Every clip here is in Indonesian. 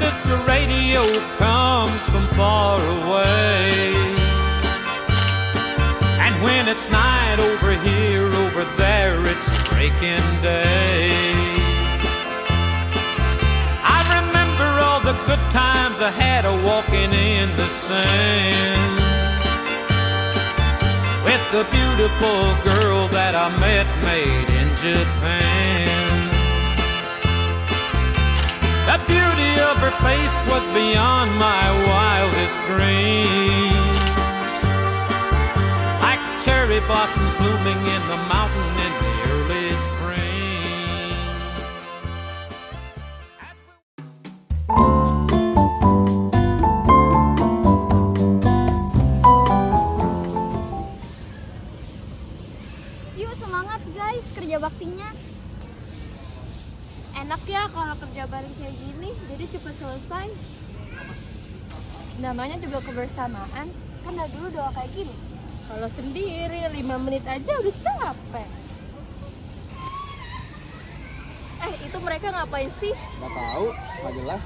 transistor radio comes from far away. And when it's night over here, over there, it's breaking day. I remember all the good times I had walking in the sand with the beautiful girl that I met made in Japan. The beauty of her face was beyond my wildest dreams, like cherry blossoms blooming in the mountain in the early spring. Yuk semangat guys, kerja baktinya. Enak ya kalau kerja bareng kayak gini, jadi cepat selesai. Namanya juga kebersamaan, kan dari dulu doa kayak gini. Kalau sendiri 5 menit aja udah capek. Itu mereka ngapain sih? Nggak tahu, nggak jelas.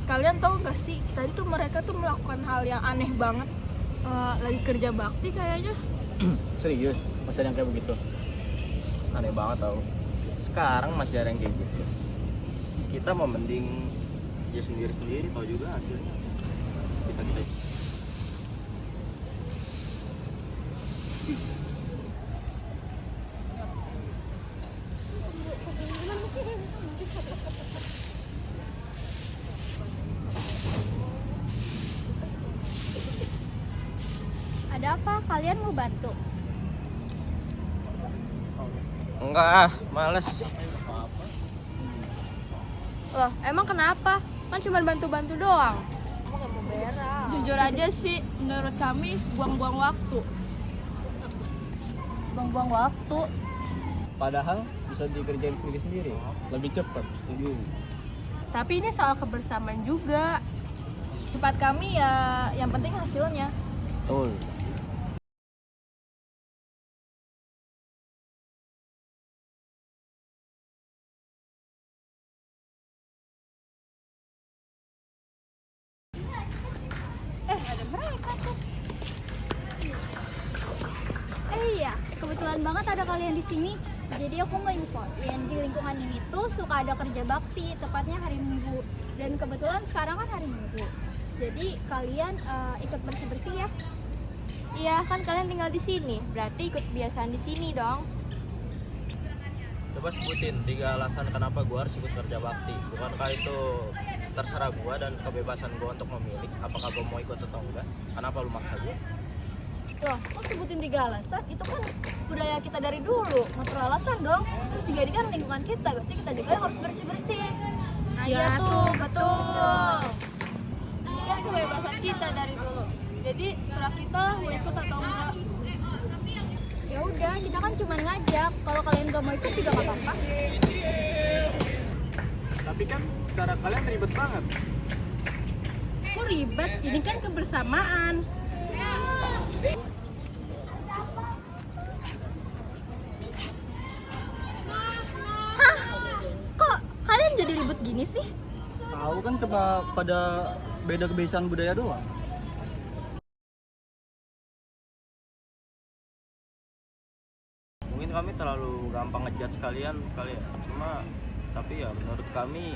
Kalian tahu nggak sih, tadi tuh mereka tuh melakukan hal yang aneh banget. Lagi kerja bakti kayaknya. Serius, masih ada yang kayak begitu? Aneh banget tau. Sekarang masih ada yang kayak gitu. Kita mau mending ya sendiri-sendiri, tahu juga hasilnya. Kita Ada apa? Kalian mau bantu? enggak, males. Loh, emang kenapa? Kan cuma bantu-bantu doang. Jujur aja sih, menurut kami buang-buang waktu. Buang-buang waktu. Padahal bisa dikerjain sendiri-sendiri, lebih cepat. Setuju. Tapi ini soal kebersamaan juga. Tempat kami ya, yang penting hasilnya. Betul. Ada mereka tuh. Iya, kebetulan banget ada kalian di sini. Jadi aku mau infoin di lingkungan ini tuh suka ada kerja bakti, tepatnya hari Minggu. Dan kebetulan sekarang kan hari Minggu. Jadi kalian ikut bersih-bersih ya. Iya, kan kalian tinggal di sini. Berarti ikut kebiasaan di sini dong. Coba sebutin 3 alasan kenapa gua harus ikut kerja bakti. Bukankah itu terserah gua dan kebebasan gua untuk memilih apakah gua mau ikut atau enggak? Kenapa lu maksa gua? Loh, kok sebutin 3 alasan? Itu kan budaya kita dari dulu. Nggak perlu alasan dong. Terus juga ini kan lingkungan kita, berarti kita juga yang harus bersih-bersih. Nah iya tuh, betul. Ini kan kebebasan kita dari dulu. Jadi setelah kita mau ikut atau enggak. Ya udah, kita kan cuma ngajak. Kalau kalian gak mau ikut juga gak apa-apa. Tapi kan cara kalian ribet banget. Kok ribet? Ini kan kebersamaan. Hah? Kok kalian jadi ribut gini sih? Tahu kan cuma pada beda kebiasaan budaya doang. Mungkin kami terlalu gampang ngejudge kalian kali ya. Tapi ya menurut kami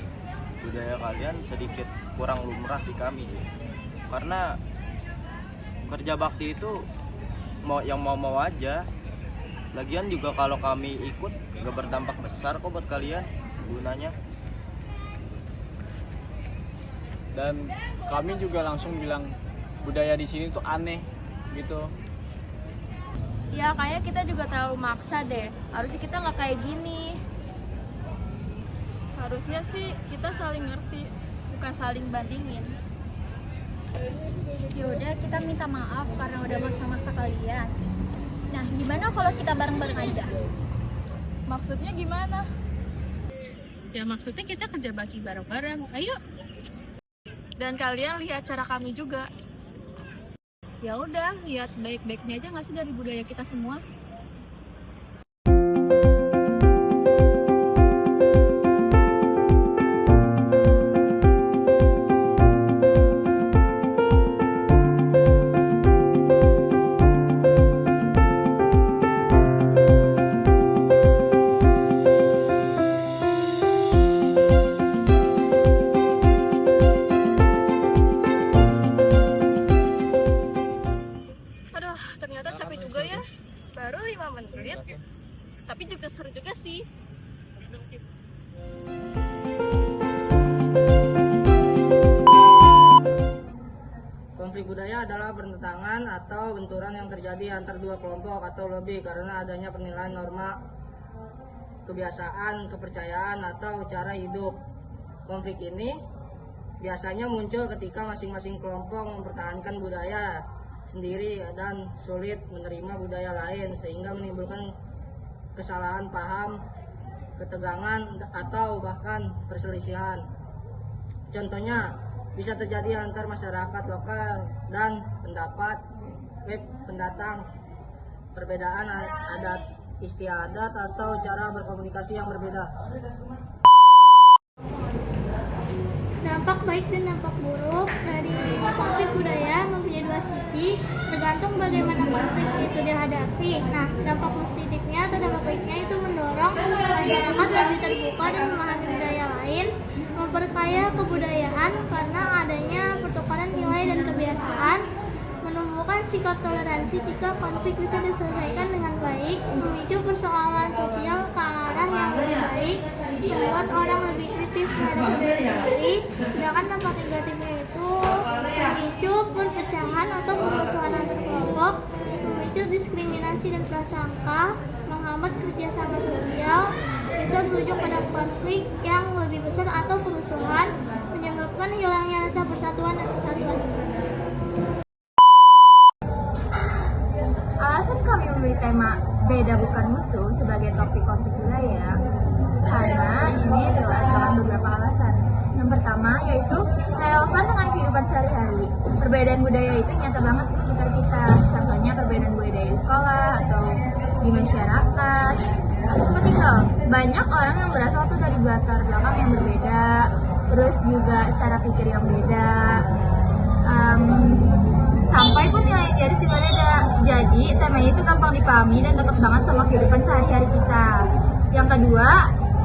budaya kalian sedikit kurang lumrah di kami. Karena kerja bakti itu mau aja. Lagian juga kalau kami ikut gak berdampak besar kok buat kalian gunanya. Dan kami juga langsung bilang budaya di sini tuh aneh gitu. Ya kayaknya kita juga terlalu maksa deh. Harusnya kita nggak kayak gini. Harusnya sih kita saling ngerti, bukan saling bandingin. Yaudah, kita minta maaf karena udah maksa-maksa kalian. Nah, gimana kalau kita bareng-bareng aja? Maksudnya gimana? Ya maksudnya kita kerja bakti bareng-bareng. Ayo. Dan kalian lihat cara kami juga. Ya udah, lihat baik-baiknya aja nggak sih dari budaya kita semua. Aduh, ternyata capek juga ya. Baru 5 menit. Tapi juga seru juga sih. Konflik budaya adalah pertentangan atau benturan yang terjadi antar dua kelompok atau lebih karena adanya penilaian norma, kebiasaan, kepercayaan, atau cara hidup. Konflik ini biasanya muncul ketika masing-masing kelompok mempertahankan budaya sendiri dan sulit menerima budaya lain sehingga menimbulkan kesalahan paham, ketegangan, atau bahkan perselisihan. Contohnya bisa terjadi antar masyarakat lokal dan pendatang, perbedaan adat istiadat atau cara berkomunikasi yang berbeda. Dampak baik dan dampak buruk dari konflik budaya mempunyai dua sisi, tergantung bagaimana konflik itu dihadapi. Nah, dampak positifnya atau dampak baiknya itu mendorong masyarakat lebih terbuka dan memahami budaya lain, memperkaya kebudayaan karena adanya pertukaran nilai dan kebiasaan, menumbuhkan sikap toleransi jika konflik bisa diselesaikan dengan baik, memicu persoalan sosial ke arah yang lebih baik, membuat orang lebih kritis terhadap budaya sendiri. Sedangkan dampak negatifnya itu memicu perpecahan atau permusuhan antar kelompok, memicu diskriminasi dan prasangka, menghambat kerjasama sosial, bisa berujung pada konflik yang lebih besar atau kerusuhan, menyebabkan hilangnya rasa persatuan dan kesatuan. Alasan kami memilih tema beda bukan musuh sebagai topik konflik budaya karena ini adalah beberapa alasan. Yang pertama yaitu relevan dengan kehidupan sehari-hari. Perbedaan budaya itu nyata banget di sekitar kita. Contohnya perbedaan budaya di sekolah atau di masyarakat. Seperti itu, banyak orang yang berasal tuh dari latar belakang yang berbeda, terus juga cara pikir yang beda. Sampai pun nilai jadi tidak ada. Jadi tema itu gampang dipahami dan dekat banget sama kehidupan sehari-hari kita. Yang kedua,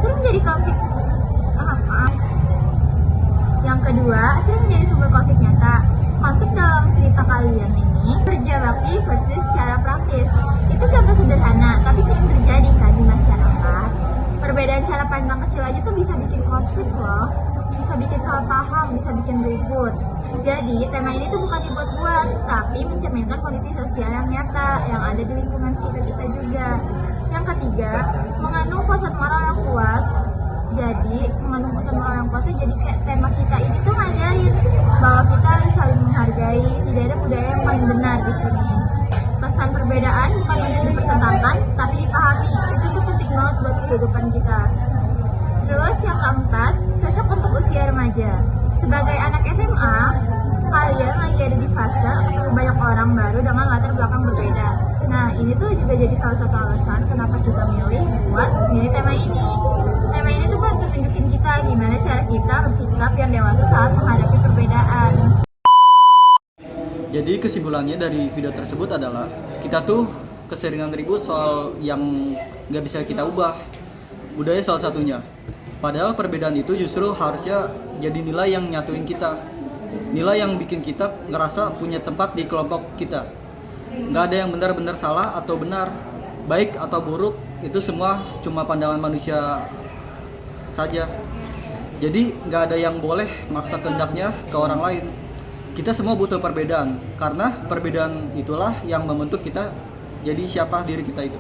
sering menjadi konflik. Yang kedua, sering menjadi sumber konflik nyata. Konflik dalam cerita kalian ini kerja bakti versus cara praktis. Itu contoh sederhana, tapi sering terjadi kan di masyarakat. Perbedaan cara pandang kecil aja tuh bisa bikin konflik loh. Bisa bikin salah paham, bisa bikin ribut. Jadi tema ini tuh bukan dibuat-buat, tapi mencerminkan kondisi sosial yang nyata yang ada di lingkungan sekitar kita juga. Yang ketiga, mengandung pesan moral yang kuat. Jadi mengandung pesan moral yang kuat tuh jadi kayak tema kita ini tuh ngajarin bahwa kita harus saling menghargai, tidak ada budaya yang paling benar di sini. Pesan perbedaan bukan untuk dipertentangkan, tapi dipahami. Itu tuh penting banget buat kehidupan kita. Terus yang keempat, cocok untuk usia remaja. Sebagai anak SMA, kalian lagi ada di fase ketemu banyak orang baru dengan latar belakang berbeda. Nah, ini tuh juga jadi salah satu alasan kenapa kita milih tema ini. Tema ini tuh buat tunjukin kita gimana cara kita bersikap yang dewasa saat menghadapi perbedaan. Jadi kesimpulannya dari video tersebut adalah kita tuh keseringan ribut soal yang nggak bisa kita ubah. Budaya salah satunya. Padahal perbedaan itu justru harusnya jadi nilai yang nyatuin kita. Nilai yang bikin kita ngerasa punya tempat di kelompok kita. Nggak ada yang benar-benar salah atau benar, baik atau buruk, itu semua cuma pandangan manusia saja. Jadi nggak ada yang boleh maksa kehendaknya ke orang lain. Kita semua butuh perbedaan, karena perbedaan itulah yang membentuk kita jadi siapa diri kita itu.